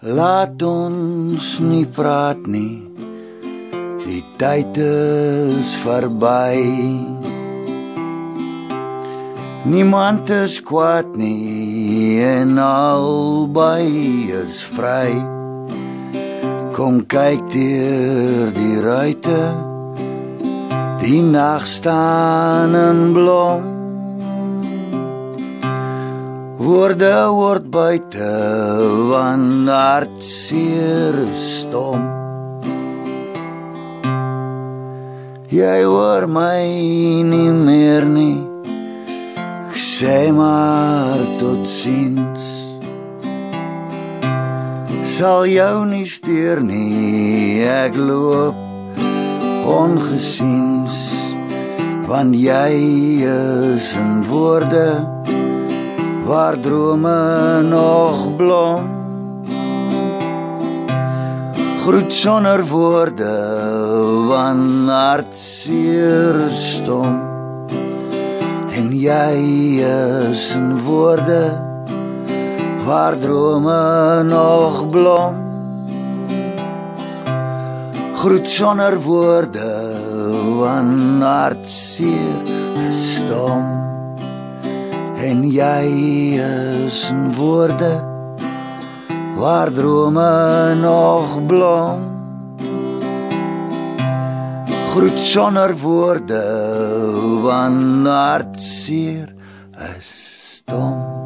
Laat ons nie praat nie, die tyd is verby. Niemand is kwaad nie en albei is vry. Kom kyk deur die ruite, die nag staan in blom. Woorde word buite, want hartseer is stom. Jy hoor my nie meer nie, ek sê maar totsiens. Sal jou nie steur nie, ek loop ongesiens, want jy is in woorde waar drome nog blom. Groet sonder woorde, want hartseer is stom. En jy is in woorde waar drome nog blom. Groet sonder woorde, want hartseer is stom. En jy is in woorde waar drome nog blom. Groet sonder woorde, want hartseer is stom.